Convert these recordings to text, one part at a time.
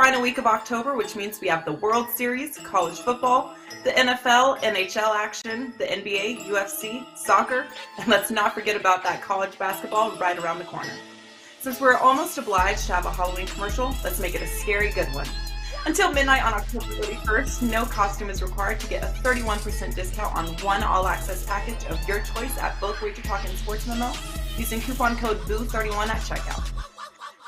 final week of October, which means we have the World Series, college football, the NFL, NHL action, the NBA, UFC, soccer, and let's not forget about that college basketball right around the corner. Since we're almost obliged to have a Halloween commercial, let's make it a scary good one. Until midnight on October 31st, no costume is required to get a 31% discount on one all-access package of your choice at both Wager Talk and Sports Memo using coupon code BOO31 at checkout.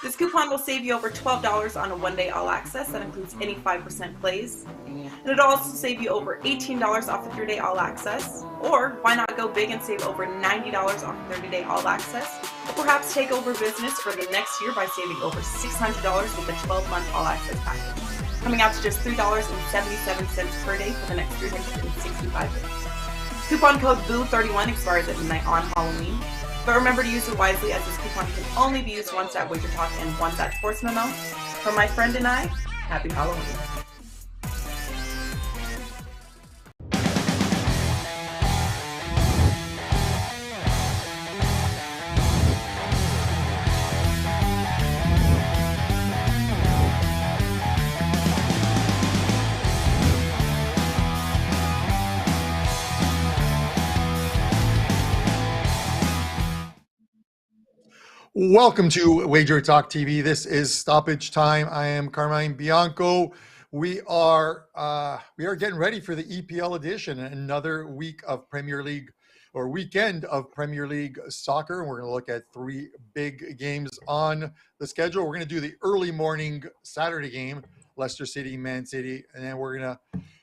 This coupon will save you over $12 on a one-day all-access that includes any 5% plays. And it'll also save you over $18 off a 3-day all-access. Or why not go big and save over $90 off a 30-day all-access? Or perhaps take over business for the next year by saving over $600 with a 12-month all-access package, coming out to just $3.77 per day for the next 365 days. Coupon code BOO31 expires at midnight on Halloween. But remember to use it wisely, as this coupon can only be used once at Wager Talk and once at Sports Memo. From my friend and I, happy Halloween. Welcome to Wager Talk TV. This is Stoppage Time. I am Carmine Bianco. We are getting ready for the EPL edition, another week of Premier League or weekend of Premier League soccer. And we're going to look at 3 big games on the schedule. We're going to do the early morning Saturday game, Leicester City, Man City, and then we're going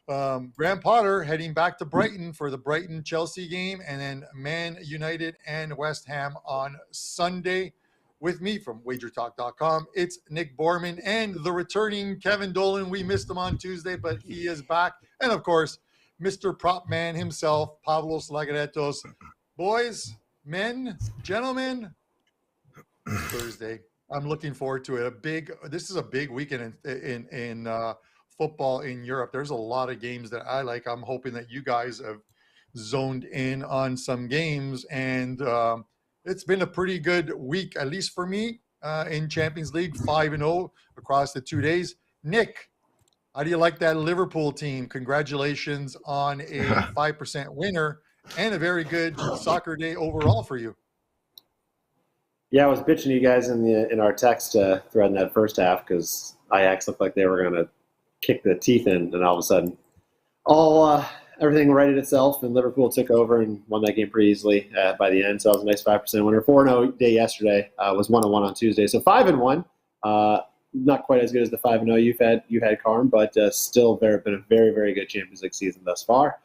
to Graham Potter heading back to Brighton for the Brighton-Chelsea game, and then Man United and West Ham on Sunday. With me from wagertalk.com, it's Nick Borrman and the returning Kevin Dolan. We missed him on Tuesday, but he is back. And of course, Mr. Prop Man himself, Pavlos Laguretos. Boys, men, gentlemen, Thursday. I'm looking forward to it. This is a big weekend in football in Europe. There's a lot of games that I like. I'm hoping that you guys have zoned in on some games, and it's been a pretty good week, at least for me, in Champions League, 5-0 across the 2 days. Nick, how do you like that Liverpool team? Congratulations on a 5% winner and a very good soccer day overall for you. Yeah, I was bitching to you guys in our text thread in that first half because Ajax looked like they were going to kick the teeth in, and all of a sudden, everything righted itself, and Liverpool took over and won that game pretty easily by the end. So that was a nice 5% winner. 4-0 day yesterday, was 1-1 on Tuesday. So 5-1, not quite as good as the 5-0 you've had, Carm, but still been a very, very good Champions League season thus far.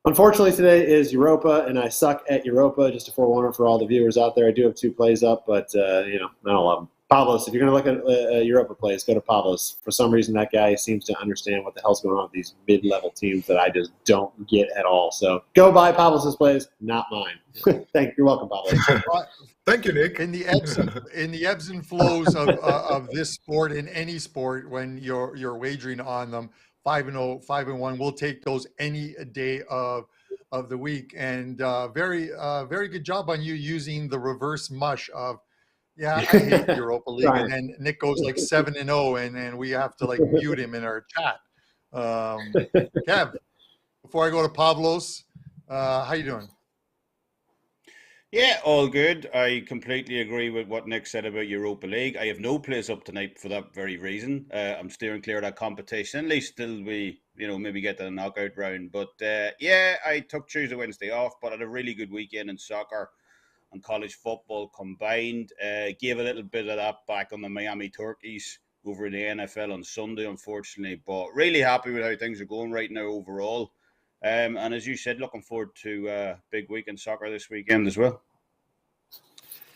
Unfortunately, today is Europa, and I suck at Europa. Just a forewarner for all the viewers out there. I do have 2 plays up, but I don't love them. Pavlos, if you're going to look at Europa plays, go to Pavlos. For some reason, that guy seems to understand what the hell's going on with these mid-level teams that I just don't get at all. So go buy Pavlos' plays, not mine. You're welcome, Pavlos. Thank you, Nick. In the ebbs and flows of this sport, in any sport, when you're wagering on them, 5-0, 5-1, we'll take those any day of the week. And very good job on you using the reverse mush of. Yeah, I hate Europa League, and then Nick goes like 7-0, and then we have to like mute him in our chat. Kev, before I go to Pavlos, how you doing? Yeah, all good. I completely agree with what Nick said about Europa League. I have no place up tonight for that very reason. I'm steering clear of that competition. At least till we, maybe get to the knockout round. But I took Tuesday, Wednesday off, but I had a really good weekend in soccer and college football combined. Gave a little bit of that back on the Miami Turkeys over in the NFL on Sunday, unfortunately. But really happy with how things are going right now overall. And as you said, looking forward to a big week in soccer this weekend as well.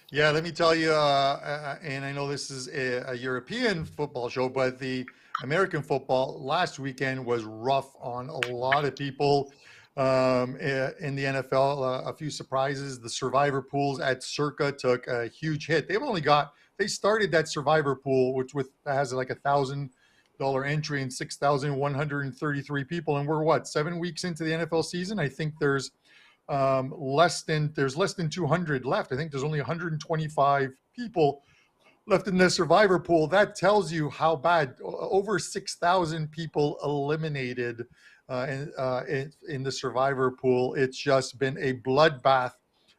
Yeah, let me tell you, and I know this is a European football show, but the American football last weekend was rough on a lot of people. In the NFL, a few surprises. The survivor pools at Circa took a huge hit. They started that survivor pool, which has like $1,000 entry and 6,133 people. And we're 7 weeks into the NFL season. I think there's less than 200 left. I think there's only 125 people left in the survivor pool. That tells you how bad. Over 6,000 people eliminated in the survivor pool. It's just been a bloodbath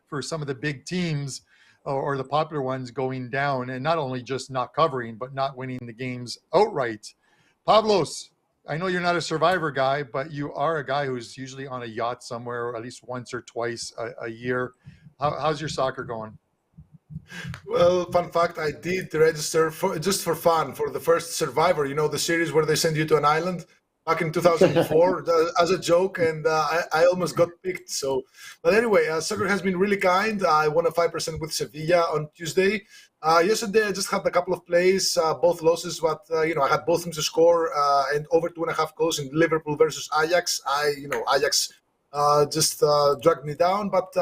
for some of the big teams or the popular ones going down, and not only just not covering, but not winning the games outright. Pavlos, I know you're not a survivor guy, but you are a guy who's usually on a yacht somewhere, or at least once or twice a year. How's your soccer going? Well, fun fact, I did register just for fun for the first Survivor, the series where they send you to an island back in 2004 as a joke, and I almost got picked. So, but anyway, soccer has been really kind. I won a 5% with Sevilla on Tuesday. Yesterday, I just had a couple of plays, both losses, but I had both teams to score and over 2.5 goals in Liverpool versus Ajax. Ajax just dragged me down, but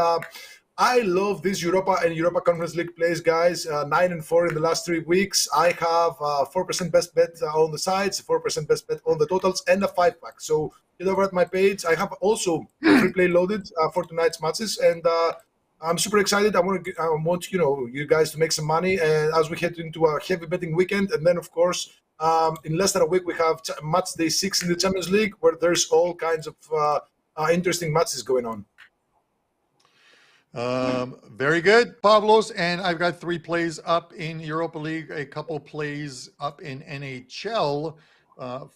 I love these Europa and Europa Conference League plays, guys. 9-4 in the last 3 weeks. I have 4% best bet on the sides, 4% best bet on the totals, and a 5-pack. So get over at my page. I have also free play loaded for tonight's matches, and I'm super excited. I want you guys to make some money, and as we head into a heavy betting weekend, and then of course in less than a week we have match day 6 in the Champions League, where there's all kinds of interesting matches going on. Very good, Pavlos. And I've got 3 plays up in Europa League, a couple plays up in NHL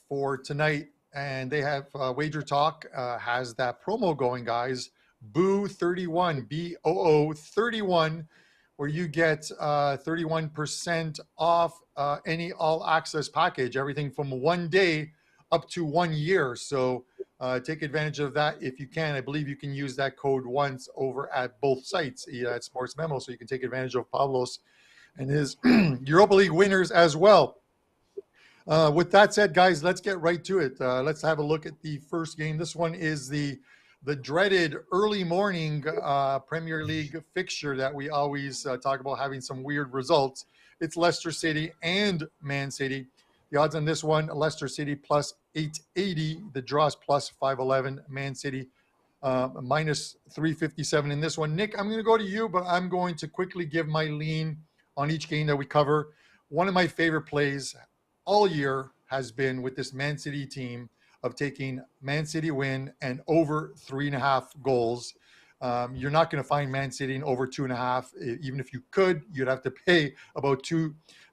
for tonight. And they have Wager Talk has that promo going, guys. Boo 31, BOO 31, where you get 31% off any all access package, everything from 1 day up to 1 year. So take advantage of that if you can. I believe you can use that code once over at both sites, at Sports Memo, so you can take advantage of Pavlos and his Europa League winners as well. With that said, guys, let's get right to it. Let's have a look at the first game. This one is the dreaded early morning Premier League fixture that we always talk about having some weird results. It's Leicester City and Man City. The odds on this one, Leicester City plus 880. The draws plus 511. Man City minus 357 in this one. Nick, I'm going to go to you, but I'm going to quickly give my lean on each game that we cover. One of my favorite plays all year has been with this Man City team of taking Man City win and over 3.5 goals. You're not going to find Man City in over 2.5. Even if you could, you'd have to pay about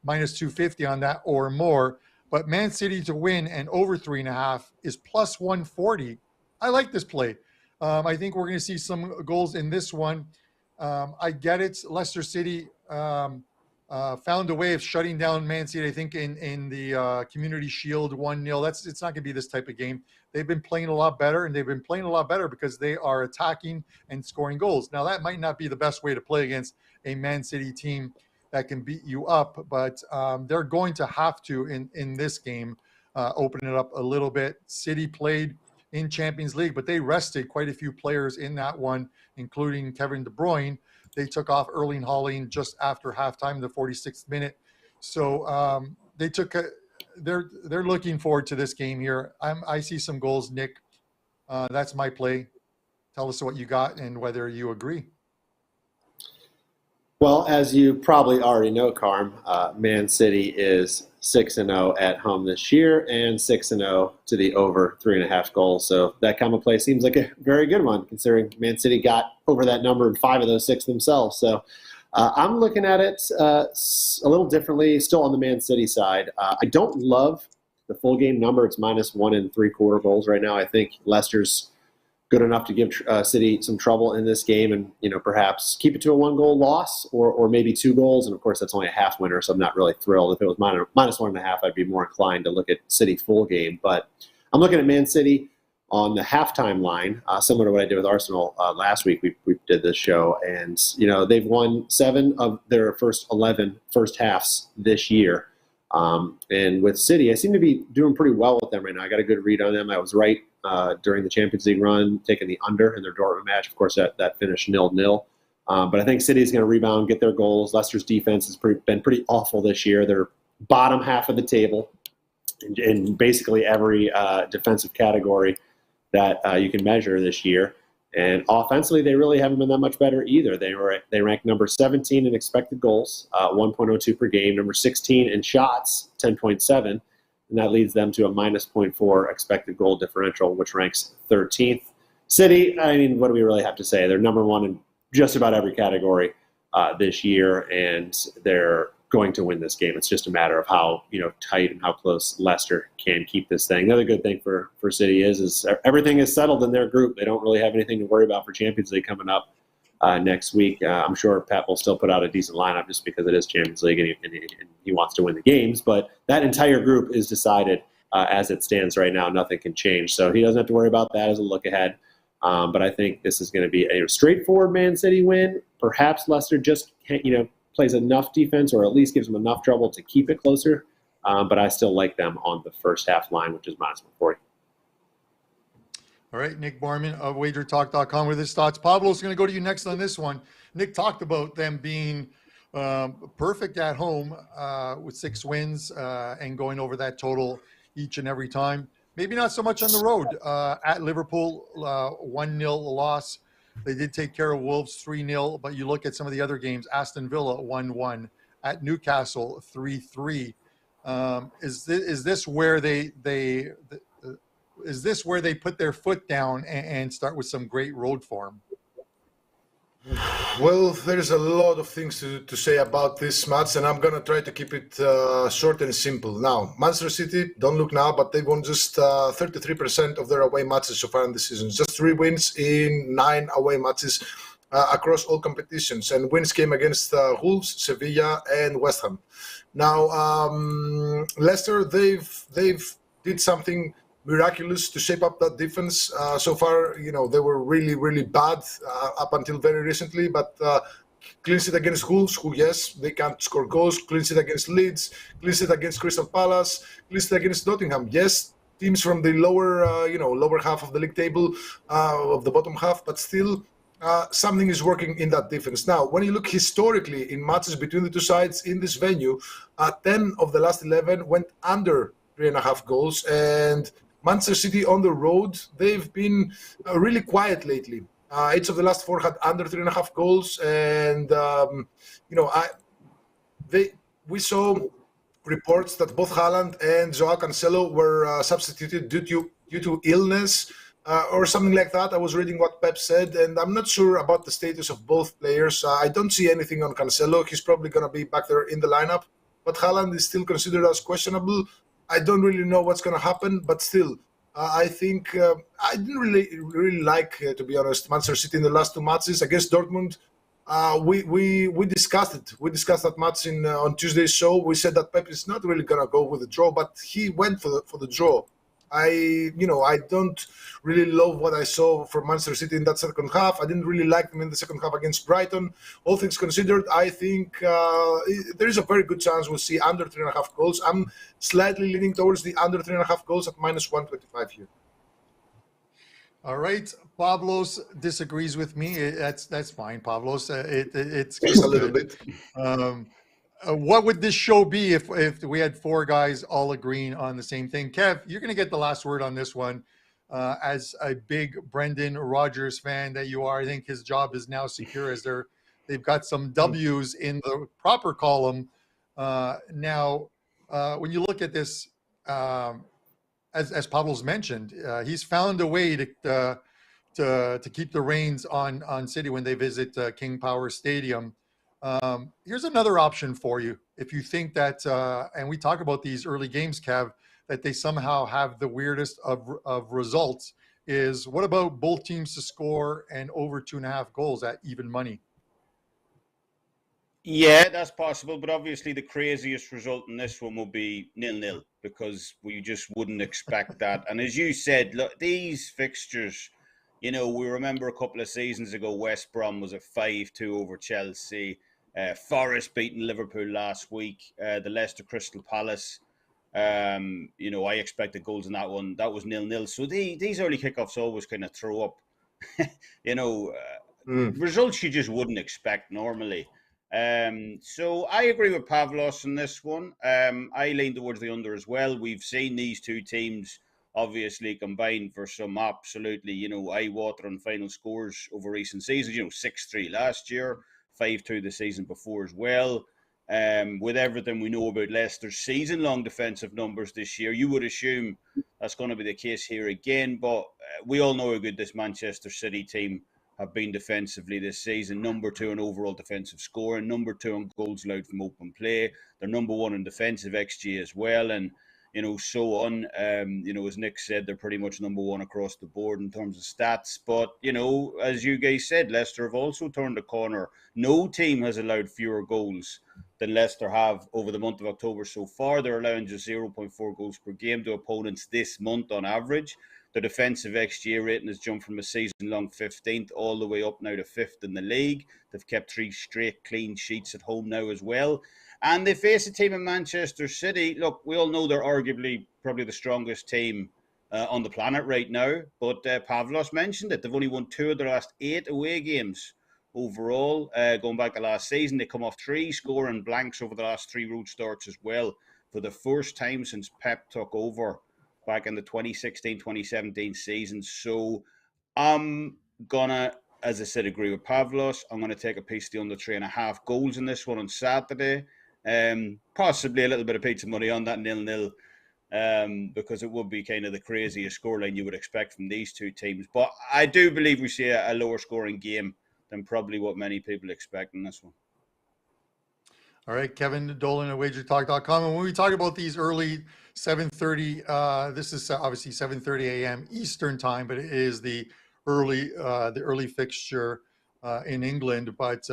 minus 250 on that or more. But Man City to win and over 3.5 is plus 140. I like this play. I think we're going to see some goals in this one. I get it. Leicester City found a way of shutting down Man City, I think, in the Community Shield 1-0. It's not going to be this type of game. They've been playing a lot better, and they've been playing a lot better because they are attacking and scoring goals. Now, that might not be the best way to play against a Man City team that can beat you up, but they're going to have to, in this game, open it up a little bit. City played in Champions League, but they rested quite a few players in that one, including Kevin De Bruyne. They took off Erling Haaland just after halftime, the 46th minute. So they're looking forward to this game here. I see some goals, Nick. That's my play. Tell us what you got and whether you agree. Well, as you probably already know, Carm, Man City is 6-0 at home this year and 6-0 to the over 3.5 goals. So that kind of play seems like a very good one, considering Man City got over that number in 5 of those 6 themselves. So I'm looking at it a little differently, still on the Man City side. I don't love the full game number. It's minus 1.75 goals right now. I think Leicester's good enough to give City some trouble in this game and, perhaps keep it to a 1-goal loss or maybe 2 goals. And, of course, that's only a half winner, so I'm not really thrilled. If it was minus 1.5, I'd be more inclined to look at City full game. But I'm looking at Man City on the halftime line, similar to what I did with Arsenal last week. We did this show, and, they've won 7 of their first 11 first halves this year. And with City, I seem to be doing pretty well with them right now. I got a good read on them. I was right during the Champions League run, taking the under in their Dortmund match. Of course, that finished 0-0. But I think City is going to rebound, get their goals. Leicester's defense has been pretty awful this year. They're bottom half of the table in basically every defensive category that you can measure this year. And offensively, they really haven't been that much better either. They rank number 17 in expected goals, 1.02 per game, number 16 in shots, 10.7, and that leads them to a minus 0.4 expected goal differential, which ranks 13th. City, I mean, what do we really have to say? They're number one in just about every category this year, and they're going to win this game. It's just a matter of how tight and how close Leicester can keep this thing. The other good thing for City is everything is settled in their group. They don't really have anything to worry about for Champions League coming up next week. I'm sure Pep will still put out a decent lineup just because it is Champions League and he wants to win the games. But that entire group is decided as it stands right now. Nothing can change. So he doesn't have to worry about that as a look ahead. But I think this is going to be a straightforward Man City win. Perhaps Leicester just can't, plays enough defense or at least gives them enough trouble to keep it closer. But I still like them on the first half line, which is minus 140. All right, Nick Borrman of WagerTalk.com with his thoughts. Pavlos, going to go to you next on this one. Nick talked about them being perfect at home with 6 wins and going over that total each and every time. Maybe not so much on the road. At Liverpool, 1-0 loss. They did take care of Wolves 3-0, but you look at some of the other games, Aston Villa 1-1, at Newcastle 3-3. Is this where they put their foot down and start with some great road form? Well, there's a lot of things to say about this match, and I'm going to try to keep it short and simple. Now, Manchester City, don't look now, but they won just 33% of their away matches so far in the season. Just 3 wins in 9 away matches across all competitions, and wins came against Wolves, Sevilla, and West Ham. Now, Leicester, they've did something miraculous to shape up that defense. So far, they were really, really bad up until very recently, but clean sheet against Wolves, who, yes, they can't score goals, clean sheet against Leeds, clean sheet against Crystal Palace, clean sheet against Nottingham. Yes, teams from the lower half of the league table, of the bottom half, but still something is working in that defense. Now, when you look historically in matches between the two sides in this venue, 10 of the last 11 went under 3.5 goals, and Manchester City on the road, they've been really quiet lately. 8 of the last 4 had under 3.5 goals, and we saw reports that both Haaland and Joao Cancelo were substituted due to illness or something like that. I was reading what Pep said, and I'm not sure about the status of both players. I don't see anything on Cancelo. He's probably going to be back there in the lineup, but Haaland is still considered as questionable. I don't really know what's going to happen, but still, I think I didn't really like, to be honest, Manchester City in the last 2 matches against Dortmund. We discussed it. We discussed that match on Tuesday's show. We said that Pep is not really going to go with the draw, but he went for the draw. I don't really love what I saw from Manchester City in that second half. I didn't really like them in the second half against Brighton. All things considered, I think there is a very good chance we'll see under 3.5 goals. I'm slightly leaning towards the under 3.5 goals at minus 125 here. All right, Pavlos disagrees with me. That's fine, Pavlos. It's just a little bit. What would this show be if we had 4 guys all agreeing on the same thing? Kev, you're going to get the last word on this one. As a big Brendan Rodgers fan that you are, I think his job is now secure as they've got some W's in the proper column. Now, when you look at this, as Pavlos mentioned, he's found a way to keep the reins on City when they visit King Power Stadium. Here's another option for you. If you think that, and we talk about these early games, Kev, that they somehow have the weirdest of results, is what about both teams to score and over 2.5 goals at even money? Yeah, that's possible, but obviously the craziest result in this one will be 0-0 because we just wouldn't expect that. And as you said, look, these fixtures, we remember a couple of seasons ago, West Brom was a 5-2 over Chelsea. Forest beating Liverpool last week. The Leicester Crystal Palace. I expected goals in that one. That was 0-0. So these early kickoffs always kind of throw up, results you just wouldn't expect normally. So I agree with Pavlos on this one. I lean towards the under as well. We've seen these two teams obviously combined for some absolutely, eye-watering final scores over recent seasons. 6-3 last year, 5-2 the season before as well. With everything we know about Leicester's season-long defensive numbers this year, you would assume that's going to be the case here again. But we all know how good this Manchester City team have been defensively this season. Number 2 in overall defensive scoring, number 2 in goals allowed from open play. They're number 1 in defensive XG as well, and so on. As Nick said, they're pretty much number 1 across the board in terms of stats. But, as you guys said, Leicester have also turned the corner. No team has allowed fewer goals than Leicester have over the month of October so far. They're allowing just 0.4 goals per game to opponents this month on average. Their defensive XG rating has jumped from a season-long 15th all the way up now to 5th in the league. They've kept 3 straight clean sheets at home now as well. And they face a team in Manchester City. Look, we all know they're arguably probably the strongest team on the planet right now. But Pavlos mentioned it. They've only won 2 of their last 8 away games overall. Going back to last season, they come off 3 scoring blanks over the last 3 road starts as well for the first time since Pep took over back in the 2016-2017 season. So I'm going to, as I said, agree with Pavlos. I'm going to take a piece of the under 3.5 goals in this one on Saturday. Possibly a little bit of pizza money on that 0-0, because it would be kind of the craziest scoreline you would expect from these two teams. But I do believe we see a lower scoring game than probably what many people expect in this one. All right, Kevin Dolan at wagertalk.com. And when we talk about these early 7:30, this is obviously 7:30 a.m. Eastern time, but it is the early fixture in England. But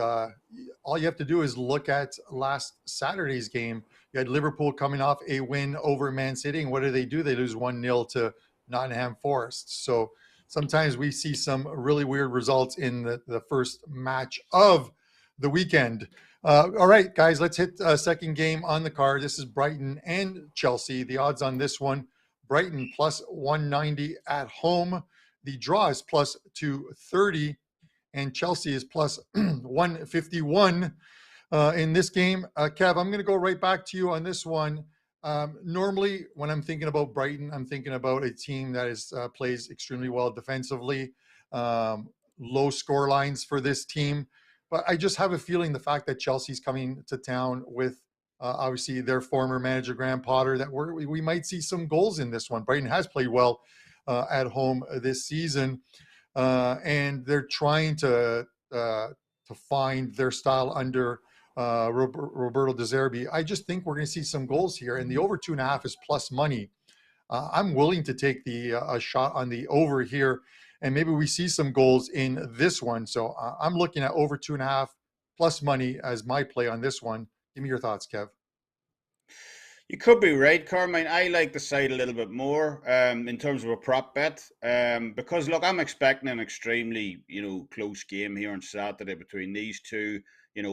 all you have to do is look at last Saturday's game. You had Liverpool coming off a win over Man City, and what do? They lose 1-0 to Nottingham Forest. So sometimes we see some really weird results in the first match of the weekend. All right, guys, let's hit a second game on the card. This is Brighton and Chelsea. The odds on this one, Brighton plus 190 at home. The draw is plus 230, and Chelsea is plus 151 in this game. Kev, I'm going to go right back to you on this one. Normally, when I'm thinking about Brighton, I'm thinking about a team that plays extremely well defensively, low score lines for this team. But I just have a feeling the fact that Chelsea's coming to town with obviously their former manager, Graham Potter, that we might see some goals in this one. Brighton has played well at home this season, and they're trying to find their style under Roberto De Zerbi. I just think we're going to see some goals here, and the over 2.5 is plus money. I'm willing to take a shot on the over here, and maybe we see some goals in this one. So I'm looking at over 2.5 plus money as my play on this one. Give me your thoughts, Kev. You could be right, Carmine. I like the side a little bit more in terms of a prop bet, because look, I'm expecting an extremely close game here on Saturday between these two.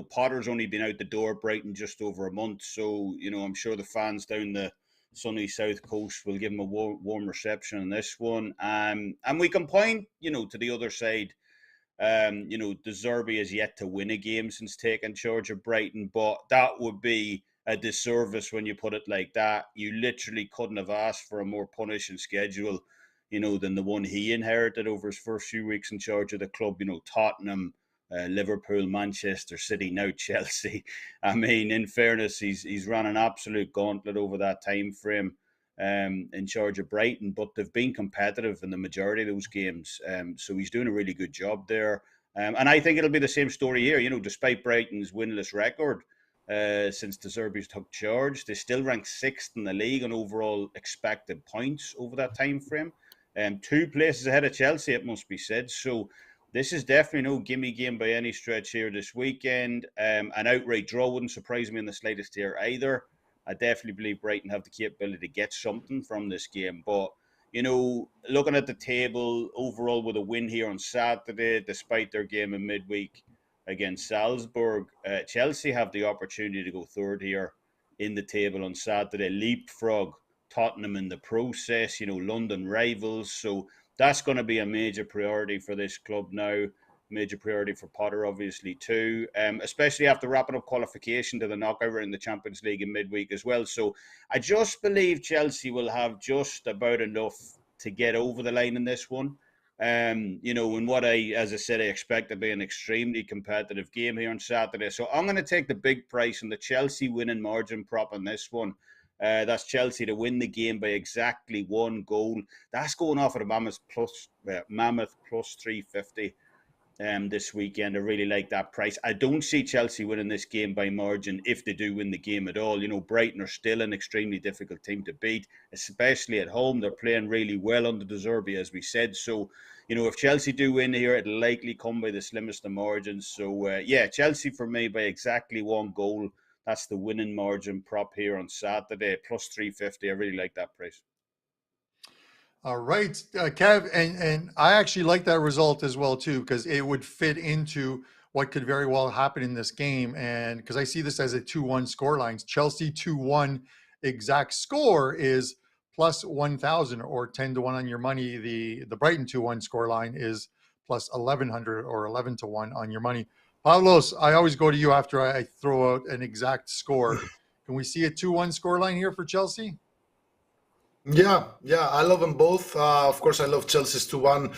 Potter's only been out the door at Brighton just over a month, so I'm sure the fans down the sunny south coast will give him a warm reception on this one. And we can point to the other side. De Zerbi has yet to win a game since taking charge of Brighton, but that would be a disservice when you put it like that. You literally couldn't have asked for a more punishing schedule, than the one he inherited over his first few weeks in charge of the club. Tottenham, Liverpool, Manchester City, now Chelsea. I mean, in fairness, he's run an absolute gauntlet over that time frame in charge of Brighton, but they've been competitive in the majority of those games. So he's doing a really good job there. And I think it'll be the same story here. Despite Brighton's winless record since De Zerbi took charge, they still rank 6th in the league on overall expected points over that time frame. 2 places ahead of Chelsea, it must be said. So this is definitely no gimme game by any stretch here this weekend. An outright draw wouldn't surprise me in the slightest here either. I definitely believe Brighton have the capability to get something from this game. But, looking at the table overall with a win here on Saturday, despite their game in midweek against Salzburg, Chelsea have the opportunity to go third here in the table on Saturday, leapfrog Tottenham in the process, London rivals. So that's going to be a major priority for this club now. Major priority for Potter, obviously, too, especially after wrapping up qualification to the knockout round in the Champions League in midweek as well. So I just believe Chelsea will have just about enough to get over the line in this one. You know, and what as I said, I expect to be an extremely competitive game here on Saturday. So I'm going to take the big price on the Chelsea winning margin prop on this one. That's Chelsea to win the game by exactly 1 goal. That's going off at a Mammoth plus 350 this weekend. I really like that price. I don't see Chelsea winning this game by margin if they do win the game at all. You know, Brighton are still an extremely difficult team to beat, especially at home. They're playing really well under De Zerbi, as we said. So, you know, if Chelsea do win here, it'll likely come by the slimmest of margins. So, yeah, Chelsea for me by exactly 1 goal. That's the winning margin prop here on Saturday, plus 350. I really like that price. All right, Kev, and I actually like that result as well too, because it would fit into what could very well happen in this game, and because I see this as a 2-1 scoreline. Chelsea 2-1 exact score is plus 1,000 or 10-1 on your money. The Brighton 2-1 scoreline is plus 1,100 or 11-1 on your money. Pavlos, I always go to you after I throw out an exact score. Can we see a 2-1 scoreline here for Chelsea? Yeah, I love them both. Of course, I love Chelsea's 2-1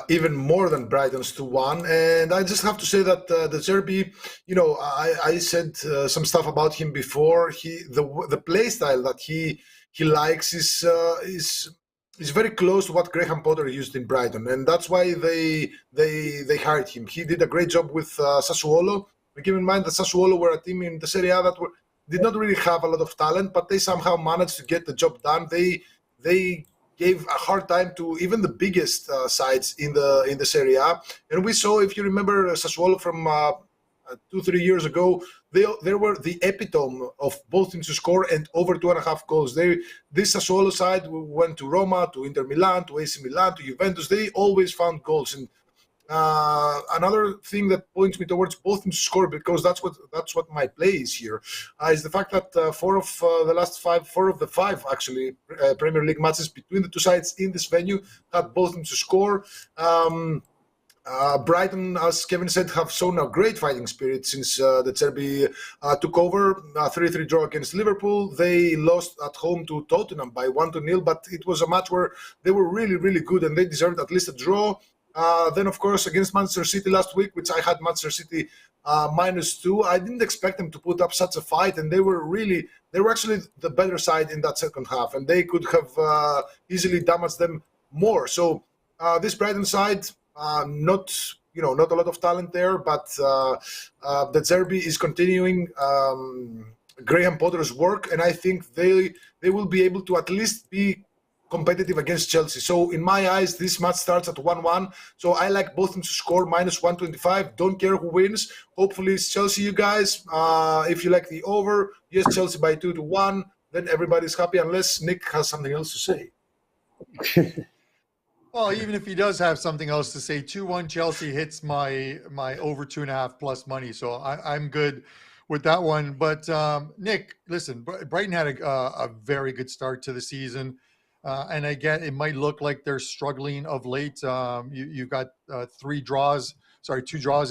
even more than Brighton's 2-1. And I just have to say that De Zerbi, you know, I said some stuff about him before. The play style that he likes is very close to what Graham Potter used in Brighton, and that's why they hired him. He did a great job with Sassuolo. Keep in mind that Sassuolo were a team in the Serie A that did not really have a lot of talent, but they somehow managed to get the job done. They gave a hard time to even the biggest sides in the Serie A, and we saw, if you remember, Sassuolo from 2-3 years ago, they were the epitome of both teams to score and over 2.5 goals. This Sassuolo side went to Roma, to Inter Milan, to AC Milan, to Juventus. They always found goals. And another thing that points me towards both teams to score, because that's what my play is here, is the fact that 4 of the 5 actually Premier League matches between the two sides in this venue had both teams to score. Brighton, as Kevin said, have shown a great fighting spirit since De Zerbi took over. 3-3 draw against Liverpool. They lost at home to Tottenham by 1-0, but it was a match where they were really, really good and they deserved at least a draw. Then, of course, against Manchester City last week, which I had Manchester City -2. I didn't expect them to put up such a fight, and they were actually the better side in that second half, and they could have easily damaged them more. So this Brighton side, not a lot of talent there, but De Zerbi is continuing Graham Potter's work, and I think they will be able to at least be competitive against Chelsea. So in my eyes, this match starts at 1-1. So I like both teams to score -125. Don't care who wins. Hopefully it's Chelsea, you guys. If you like the over, yes, Chelsea by 2-1. Then everybody's happy, unless Nick has something else to say. Well, even if he does have something else to say, 2-1 Chelsea hits my over 2.5 plus money. So I'm good with that one. But Nick, listen, Brighton had a very good start to the season. And I get it might look like they're struggling of late. You've got 2 draws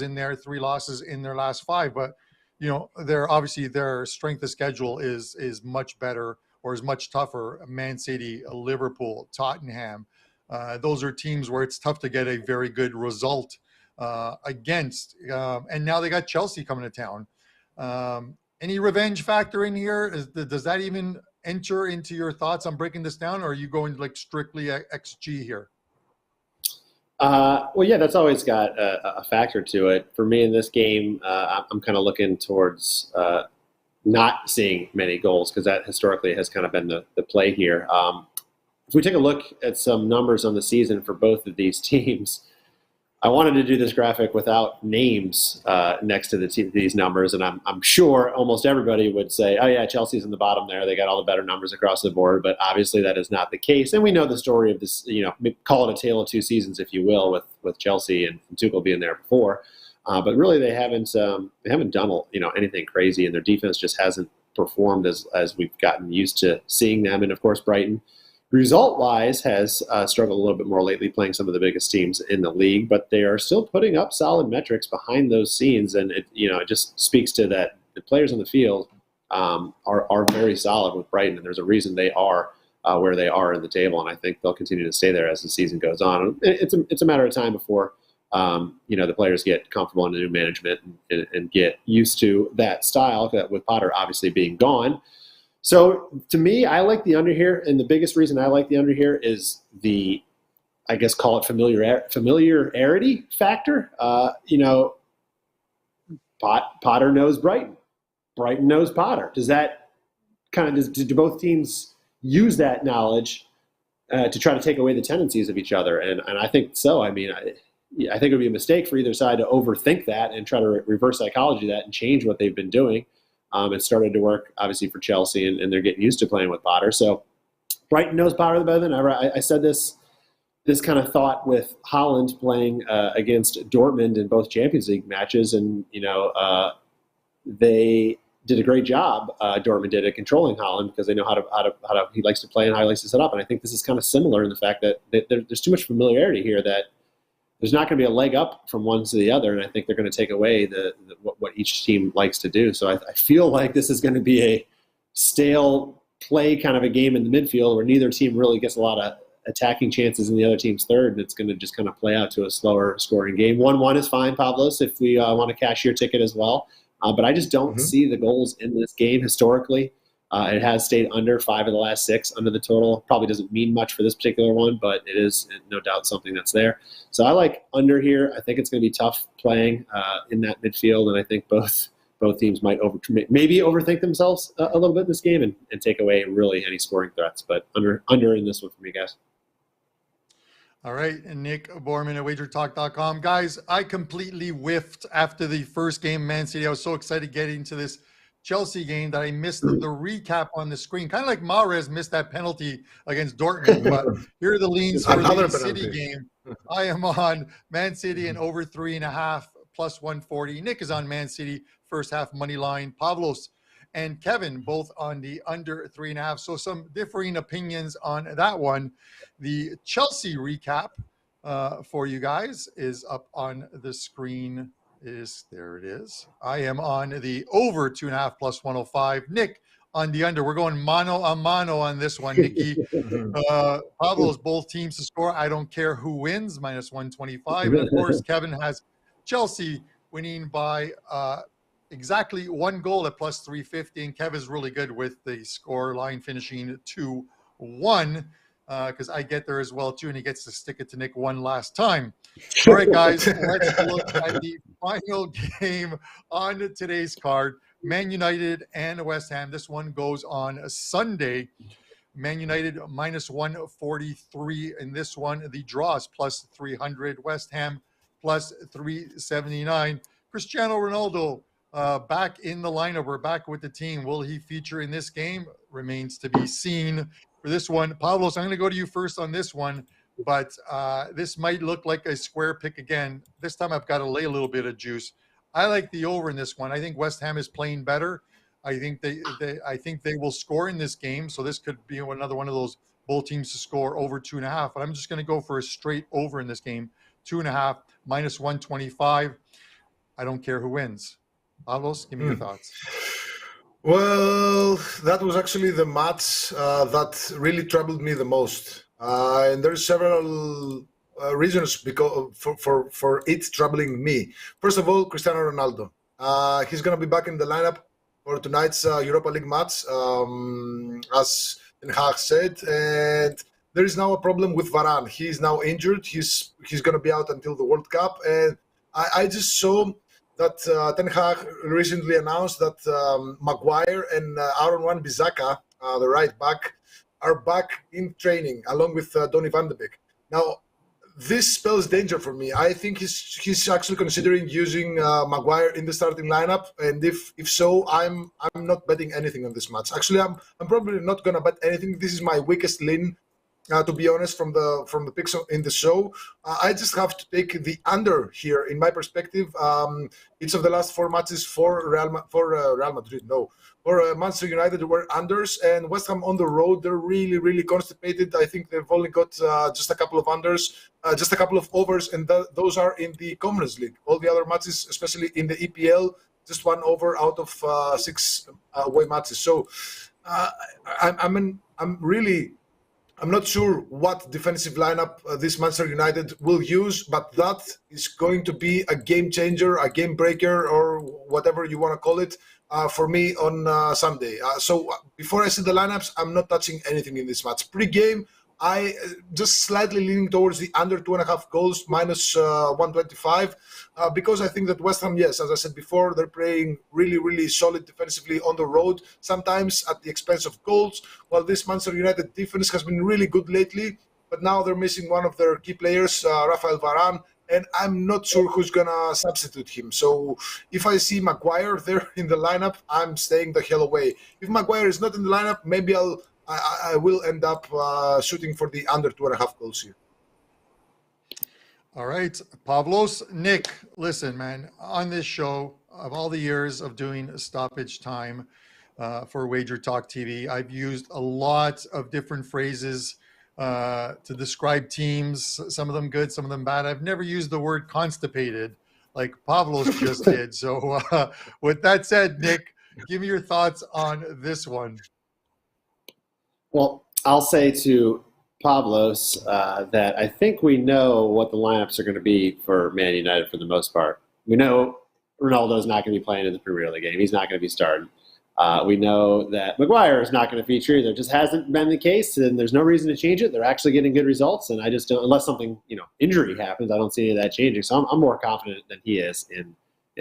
in there, 3 losses in their last 5. But, you know, they're obviously their strength of schedule is much better or is much tougher. Man City, Liverpool, Tottenham. Those are teams where it's tough to get a very good result against. And now they got Chelsea coming to town. Any revenge factor in here? Does that even enter into your thoughts on breaking this down, or are you going like strictly XG here? Well, yeah, that's always got a factor to it. For me in this game, I'm kind of looking towards not seeing many goals, because that historically has kind of been the play here. If we take a look at some numbers on the season for both of these teams, I wanted to do this graphic without names next to these numbers, and I'm sure almost everybody would say, oh yeah, Chelsea's in the bottom there. They got all the better numbers across the board, but obviously that is not the case. And we know the story of this, call it a tale of 2 seasons, if you will, with Chelsea and Tuchel being there before. But really they haven't done anything crazy, and their defense just hasn't performed as we've gotten used to seeing them. And of course, Brighton, result-wise, has struggled a little bit more lately, playing some of the biggest teams in the league, but they are still putting up solid metrics behind those scenes, and it just speaks to that the players on the field are very solid with Brighton, and there's a reason they are where they are in the table, and I think they'll continue to stay there as the season goes on. It's a matter of time before the players get comfortable in the new management and get used to that style, with Potter obviously being gone. So to me, I like the under here, and the biggest reason I like the under here is the, I guess, call it familiarity factor. Potter knows Brighton. Brighton knows Potter. Does that do both teams use that knowledge to try to take away the tendencies of each other? And I think so. I mean, I think it would be a mistake for either side to overthink that and try to reverse psychology that and change what they've been doing. It started to work, obviously, for Chelsea, and they're getting used to playing with Potter. So Brighton knows Potter better than ever. I said this kind of thought with Holland playing against Dortmund in both Champions League matches, and they did a great job. Dortmund did at controlling Holland because they know how to he likes to play and how he likes to set up. And I think this is kind of similar in the fact that there's too much familiarity here that there's not going to be a leg up from one to the other, and I think they're going to take away what each team likes to do. So I feel like this is going to be a stale play kind of a game in the midfield where neither team really gets a lot of attacking chances in the other team's third, and it's going to just kind of play out to a slower scoring game. 1-1 is fine, Pavlos, if we want to cash your ticket as well. But I just don't see the goals in this game historically. It has stayed under 5 of the last 6 under the total. Probably doesn't mean much for this particular one, but it is no doubt something that's there. So I like under here. I think it's going to be tough playing in that midfield, and I think both teams might maybe overthink themselves a little bit in this game and take away really any scoring threats. But under in this one for me, guys. All right, and Nick Borrman at wagertalk.com. Guys, I completely whiffed after the first game, Man City. I was so excited getting to this Chelsea game that I missed the recap on the screen. Kind of like Mahrez missed that penalty against Dortmund. But here are the leans for the City game. I am on Man City and over 3.5 plus 140. Nick is on Man City first half money line. Pavlos and Kevin both on the under 3.5. So some differing opinions on that one. The Chelsea recap for you guys is up on the screen. There it is. I am on the over 2.5 plus 105. Nick on the under. We're going mano a mano on this one, Nicky. Pablo's both teams to score. I don't care who wins, minus 125. And of course, Kevin has Chelsea winning by exactly 1 goal at plus 350. And Kevin's really good with the score line finishing 2-1. Because I get there as well, too, and he gets to stick it to Nick one last time. All right, guys, let's look at the final game on today's card. Man United and West Ham. This one goes on a Sunday. Man United minus 143 in this one. The draw is plus 300. West Ham plus 379. Cristiano Ronaldo back in the lineup. We're back with the team. Will he feature in this game? Remains to be seen. For this one, Pavlos, I'm going to go to you first on this one, but this might look like a square pick again. This time I've got to lay a little bit of juice. I like the over in this one. I think West Ham is playing better. I think they will score in this game, so this could be another one of those both teams to score over 2.5. But I'm just going to go for a straight over in this game, 2.5 minus 125. I don't care who wins. Pavlos, give me your thoughts. Well, that was actually the match that really troubled me the most, and there's several reasons for it troubling me. First of all, Cristiano Ronaldo. He's going to be back in the lineup for tonight's Europa League match, as Ten Hag said, and there is now a problem with Varane. He is now injured. He's going to be out until the World Cup, and I just saw that Ten Hag recently announced that Maguire and Aaron Wan-Bissaka, the right back, are back in training along with Donny van de Beek. Now, this spells danger for me. I think he's actually considering using Maguire in the starting lineup, and if so, I'm not betting anything on this match. Actually, I'm probably not going to bet anything. This is my weakest lean. To be honest, from the picks in the show, I just have to take the under here. In my perspective, each of the last 4 matches for Manchester United were unders, and West Ham on the road, they're really, really constipated. I think they've only got just a couple of unders, just a couple of overs, and those are in the Conference League. All the other matches, especially in the EPL, just 1 over out of 6 away matches. So I'm really I'm not sure what defensive lineup this Manchester United will use, but that is going to be a game changer, a game breaker, or whatever you want to call it, for me on Sunday. So before I see the lineups, I'm not touching anything in this match. Pre-game, I just slightly leaning towards the under 2.5 goals, minus 125, because I think that West Ham, yes, as I said before, they're playing really, really solid defensively on the road, sometimes at the expense of goals, while this Manchester United defense has been really good lately, but now they're missing one of their key players, Rafael Varane, and I'm not sure who's going to substitute him. So if I see Maguire there in the lineup, I'm staying the hell away. If Maguire is not in the lineup, maybe I will end up shooting for the under 2.5 goals here. All right, Pavlos. Nick, listen, man, on this show, of all the years of doing stoppage time for Wager Talk TV, I've used a lot of different phrases to describe teams, some of them good, some of them bad. I've never used the word constipated like Pavlos just did. So with that said, Nick, give me your thoughts on this one. Well, I'll say to Pavlos that I think we know what the lineups are going to be for Man United for the most part. We know Ronaldo's not going to be playing in the Premier League game. He's not going to be starting. We know that Maguire is not going to feature either. It just hasn't been the case, and there's no reason to change it. They're actually getting good results, and I just don't, unless something, injury happens, I don't see any of that changing. So I'm more confident than he is in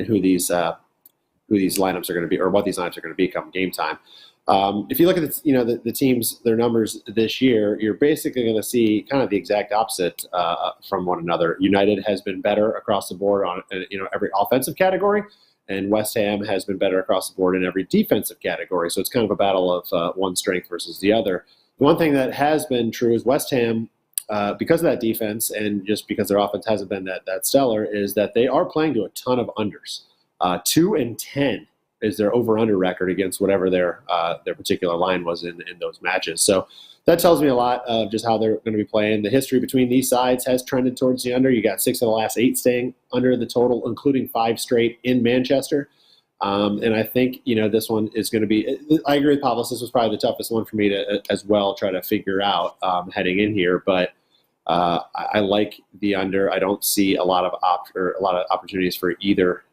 who these lineups are going to be, or what these lineups are going to be come game time. If you look at the teams, their numbers this year, you're basically going to see kind of the exact opposite from one another. United has been better across the board on every offensive category, and West Ham has been better across the board in every defensive category. So it's kind of a battle of one strength versus the other. The one thing that has been true is West Ham, because of that defense and just because their offense hasn't been that stellar, is that they are playing to a ton of unders. 2-10 is their over-under record against whatever their particular line was in those matches. So that tells me a lot of just how they're going to be playing. The history between these sides has trended towards the under. You got 6 of the last 8 staying under the total, including 5 straight in Manchester. And I think, this one is going to be – I agree with Pavlos. This was probably the toughest one for me to as well try to figure out heading in here. But I like the under. I don't see a lot of opportunities for either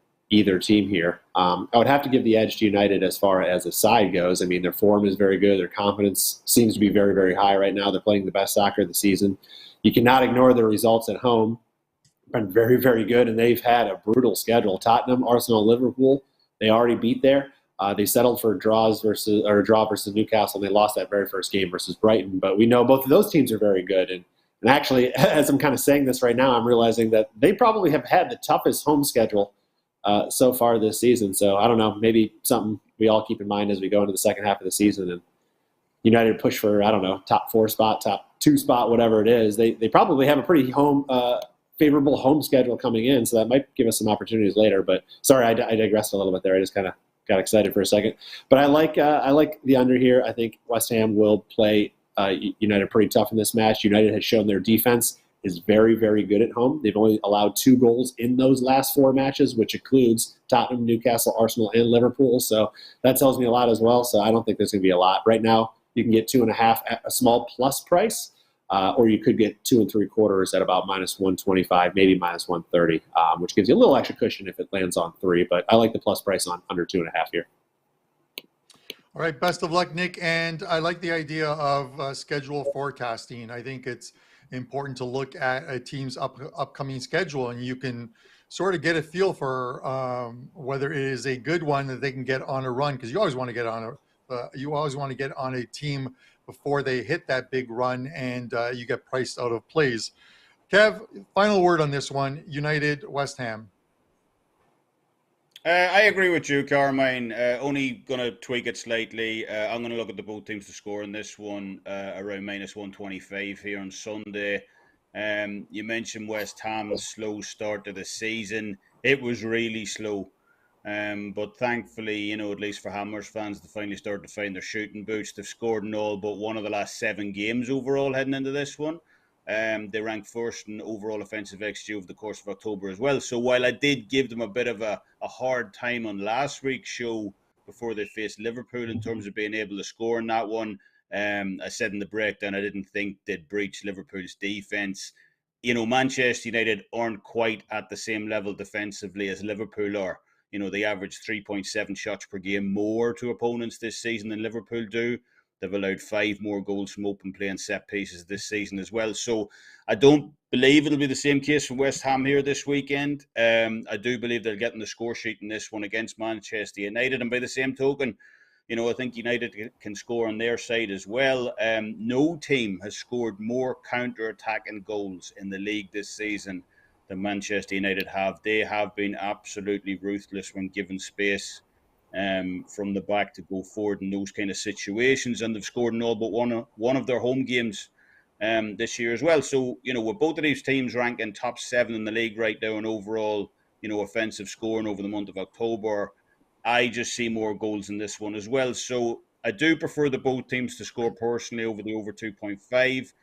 team here. I would have to give the edge to United as far as the side goes. I mean, their form is very good. Their confidence seems to be very, very high right now. They're playing the best soccer of the season. You cannot ignore their results at home. Been very, very good, and they've had a brutal schedule. Tottenham, Arsenal, Liverpool, they already beat there. They settled for a draw versus Newcastle, and they lost that very first game versus Brighton. But we know both of those teams are very good. And actually, as I'm kind of saying this right now, I'm realizing that they probably have had the toughest home schedule so far this season. So I don't know, maybe something we all keep in mind as we go into the second half of the season and United push for, I don't know, top 4 spot, top 2 spot, whatever it is. They probably have a pretty favorable home schedule coming in, so that might give us some opportunities later. But sorry, I digressed a little bit there. I just kind of got excited for a second. But I like the under here. I think West Ham will play United pretty tough in this match. United has shown their defense is very, very good at home. They've only allowed 2 goals in those last 4 matches, which includes Tottenham, Newcastle, Arsenal, and Liverpool. So that tells me a lot as well. So I don't think there's going to be a lot. Right now, you can get 2.5 at a small plus price, or you could get 2 3/4 at about minus 125, maybe minus 130, which gives you a little extra cushion if it lands on 3. But I like the plus price on under 2.5 here. All right, best of luck, Nick. And I like the idea of schedule forecasting. I think it's important to look at a team's upcoming schedule, and you can sort of get a feel for whether it is a good one that they can get on a run, because you always want to get on a team before they hit that big run and you get priced out of plays. Kev, final word on this one, United, West Ham. I agree with you, Carmine. Only going to tweak it slightly. I'm going to look at the both teams to score in this one around minus 125 here on Sunday. You mentioned West Ham's slow start to the season. It was really slow. But thankfully, at least for Hammers fans, they finally started to find their shooting boots. They've scored in all but one of the last 7 games overall heading into this one. They ranked first in overall offensive XG over the course of October as well. So while I did give them a bit of a hard time on last week's show before they faced Liverpool in terms of being able to score in that one, I said in the breakdown I didn't think they'd breach Liverpool's defence. Manchester United aren't quite at the same level defensively as Liverpool are. They average 3.7 shots per game more to opponents this season than Liverpool do. They've allowed 5 more goals from open play and set pieces this season as well. So I don't believe it'll be the same case for West Ham here this weekend. I do believe they'll get in the score sheet in this one against Manchester United. And by the same token, I think United can score on their side as well. No team has scored more counter-attacking goals in the league this season than Manchester United have. They have been absolutely ruthless when given space from the back to go forward in those kind of situations, and they've scored in all but one of their home games this year as well. So, with both of these teams ranking top 7 in the league right now in overall, offensive scoring over the month of October, I just see more goals in this one as well. So I do prefer the both teams to score personally over the over 2.5.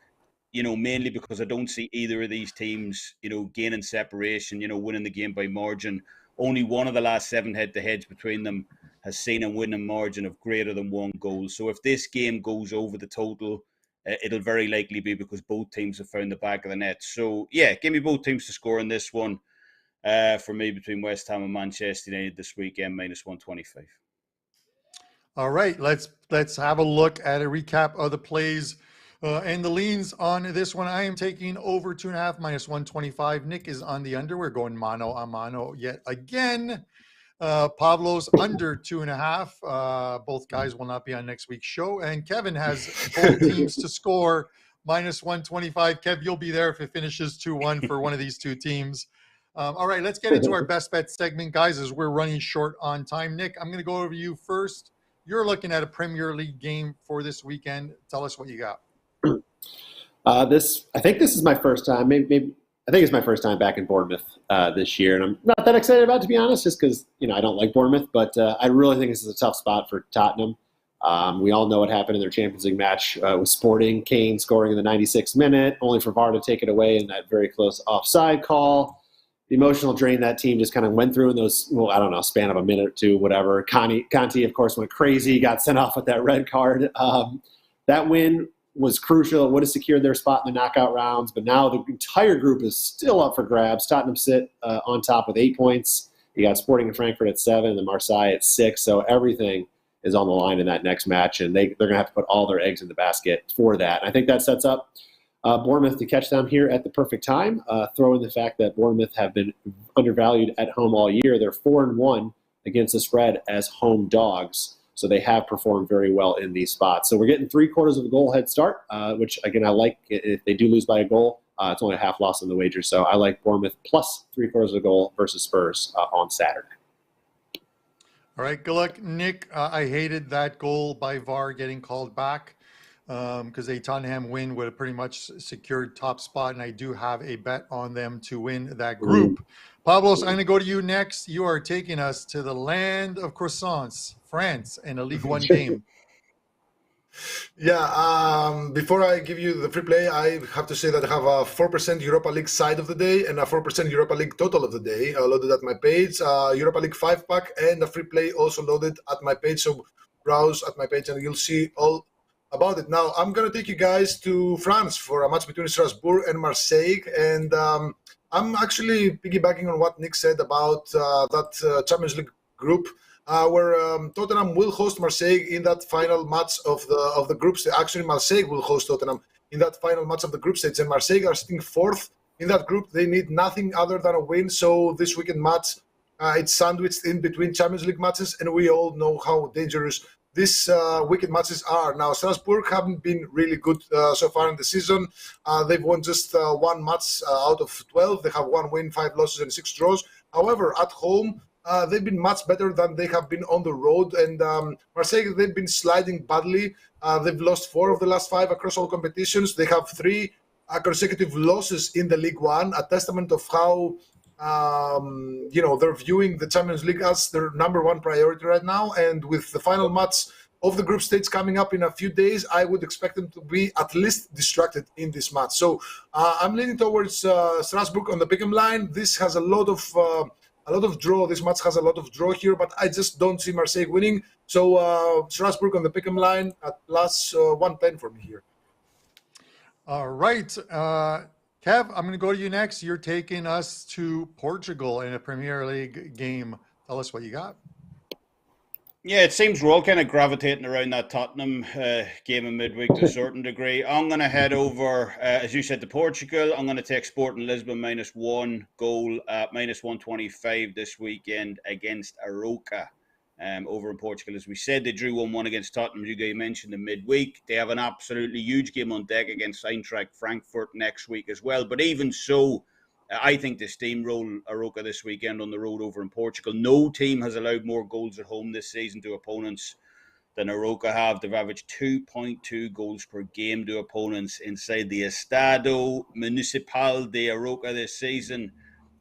Mainly because I don't see either of these teams, gaining separation, winning the game by margin. Only one of the last 7 head-to-heads between them has seen a winning margin of greater than 1 goal. So if this game goes over the total, it'll very likely be because both teams have found the back of the net. So, yeah, give me both teams to score in this one. For me, between West Ham and Manchester United this weekend, minus 125. All right, let's have a look at a recap of the plays and the leans on this one. I am taking over 2.5 minus 125. Nick is on the under. We're going mano a mano yet again. Pavlos under 2.5. Both guys will not be on next week's show. And Kevin has both teams to score minus 125. Kev, you'll be there if it finishes 2-1 for one of these two teams. All right, let's get into our best bet segment, guys, as we're running short on time. Nick, I'm going to go over to you first. You're looking at a Premier League game for this weekend. Tell us what you got. I think this is my first time. Maybe I think it's my first time back in Bournemouth this year, and I'm not that excited about it, to be honest, just because I don't like Bournemouth. But I really think this is a tough spot for Tottenham. We all know what happened in their Champions League match with Sporting. Kane scoring in the 96th minute, only for VAR to take it away in that very close offside call. The emotional drain that team just kind of went through in those, span of a minute or two, whatever. Conte, of course, went crazy, got sent off with that red card. That win was crucial. It would have secured their spot in the knockout rounds, but now the entire group is still up for grabs. Tottenham sit on top with 8 points. You got Sporting and Frankfurt at 7, and then Marseille at 6. So everything is on the line in that next match, and they're going to have to put all their eggs in the basket for that. And I think that sets up Bournemouth to catch them here at the perfect time. Throw in the fact that Bournemouth have been undervalued at home all year. They're 4-1 against the spread as home dogs. So they have performed very well in these spots. So we're getting 3/4 of a goal head start, which, again, I like. If they do lose by a goal, it's only a half loss on the wager. So I like Bournemouth plus 3/4 of a goal versus Spurs on Saturday. All right, good luck, Nick. I hated that goal by VAR getting called back because a Tottenham win would have pretty much secured top spot, and I do have a bet on them to win that group. Pavlos, I'm going to go to you next. You are taking us to the land of croissants, France, in a League One game. Yeah, before I give you the free play, I have to say that I have a 4% Europa League side of the day and a 4% Europa League total of the day loaded at my page. Europa League 5-pack and a free play also loaded at my page. So browse at my page and you'll see all about it. Now, I'm going to take you guys to France for a match between Strasbourg and Marseille. And I'm actually piggybacking on what Nick said about that Champions League group. Where Tottenham will host Marseille in that final match of the group stage. Actually, Marseille will host Tottenham in that final match of the group stage. And Marseille are sitting 4th in that group. They need nothing other than a win. So this weekend match, it's sandwiched in between Champions League matches. And we all know how dangerous these weekend matches are. Now, Strasbourg haven't been really good so far in the season. They've won just 1 match out of 12. They have 1 win, 5 losses, and 6 draws. However, at home, they've been much better than they have been on the road. And Marseille, they've been sliding badly. They've lost 4 of the last 5 across all competitions. They have 3 consecutive losses in the League One, a testament of how they're viewing the Champions League as their number 1 priority right now. And with the final match of the group stage coming up in a few days, I would expect them to be at least distracted in this match. So I'm leaning towards Strasbourg on the pick'em line. This has a lot of a lot of draw. This match has a lot of draw here, but I just don't see Marseille winning. So Strasbourg on the pick'em line at plus 110 for me here. All right. Kev, I'm going to go to you next. You're taking us to Portugal in a Premier League game. Tell us what you got. Yeah, it seems we're all kind of gravitating around that Tottenham game in midweek to a certain degree. I'm going to head over, as you said, to Portugal. I'm going to take Sporting Lisbon -1 goal at -125 this weekend against Aroca over in Portugal. As we said, they drew 1-1 against Tottenham. You guys mentioned in midweek. They have an absolutely huge game on deck against Eintracht Frankfurt next week as well. But even so, I think they steamroll Aroca this weekend on the road over in Portugal. No team has allowed more goals at home this season to opponents than Aroca have. They've averaged 2.2 goals per game to opponents inside the Estado Municipal de Aroca this season.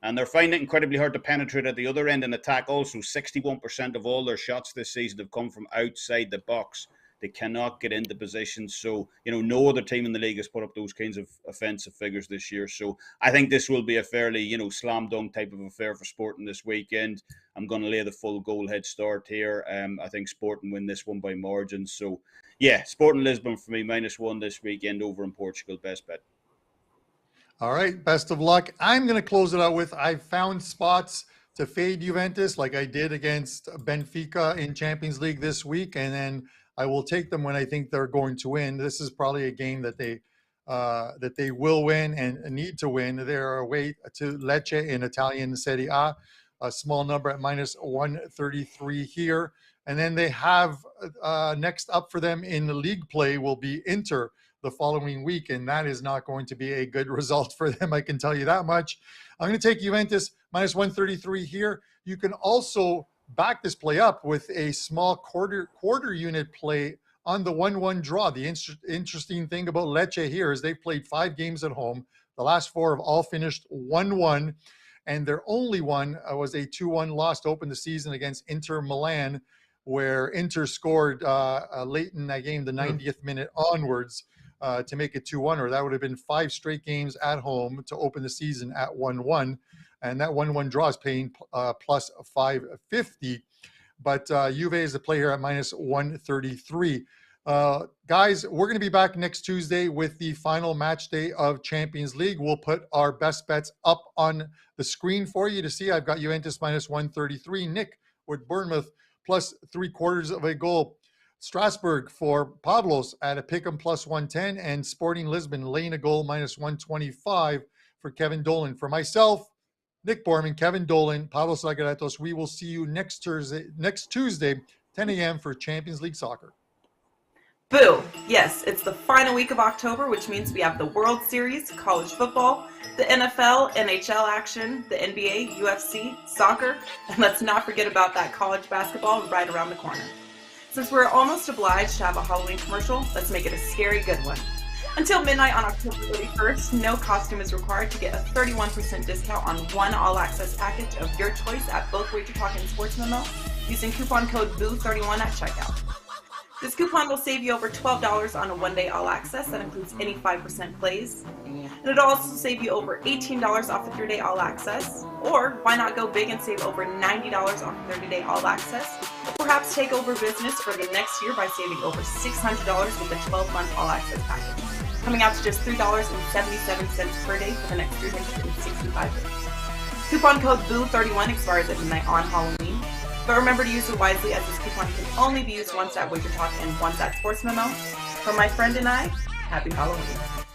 And they're finding it incredibly hard to penetrate at the other end and attack. Also, 61% of all their shots this season have come from outside the box. They cannot get into positions. So, no other team in the league has put up those kinds of offensive figures this year. So I think this will be a fairly, slam dunk type of affair for Sporting this weekend. I'm going to lay the full goal head start here. I think Sporting win this one by margin. So, yeah, Sporting Lisbon for me, -1 this weekend over in Portugal. Best bet. All right. Best of luck. I'm going to close it out with I found spots to fade Juventus like I did against Benfica in Champions League this week. And then I will take them when I think they're going to win. This is probably a game that they will win and need to win. They're away to Lecce in Italian Serie A, a small number at -133 here. And then they have next up for them in the league play will be Inter the following week, and that is not going to be a good result for them. I can tell you that much. I'm going to take Juventus -133 here. You can also back this play up with a small quarter unit play on the 1-1 draw. The interesting thing about Lecce here is they've played 5 games at home. The last 4 have all finished 1-1, and their only one was a 2-1 loss to open the season against Inter Milan, where Inter scored late in that game, the 90th minute onwards, to make it 2-1, or that would have been 5 straight games at home to open the season at 1-1. And that 1-1 draw is paying plus 550. But Juve is the play here at -133. Guys, we're going to be back next Tuesday with the final match day of Champions League. We'll put our best bets up on the screen for you to see. I've got Juventus -133. Nick with Bournemouth +3/4 of a goal. Strasbourg for Pavlos at a pick'em +110, and Sporting Lisbon laying a goal -125 for Kevin Dolan. For myself, Nick Borrman, Kevin Dolan, Pavlos Laguretos. We will see you next Tuesday, 10 a.m. for Champions League soccer. Boo! Yes, it's the final week of October, which means we have the World Series, college football, the NFL, NHL action, the NBA, UFC, soccer, and let's not forget about that college basketball right around the corner. Since we're almost obliged to have a Halloween commercial, let's make it a scary good one. Until midnight on October 31st, no costume is required to get a 31% discount on one all-access package of your choice at both Wager Talk and Sports Memo using coupon code BOO31 at checkout. This coupon will save you over $12 on a one-day all-access that includes any 5% plays. And it'll also save you over $18 off a 3-day all-access. Or why not go big and save over $90 off a 30-day all-access? Or perhaps take over business for the next year by saving over $600 with a 12-month all-access package, coming out to just $3.77 per day for the next 365 days. Coupon code BOO31 expires at midnight on Halloween. But remember to use it wisely, as this coupon can only be used once at Wager Talk and once at Sports Memo. From my friend and I, happy Halloween.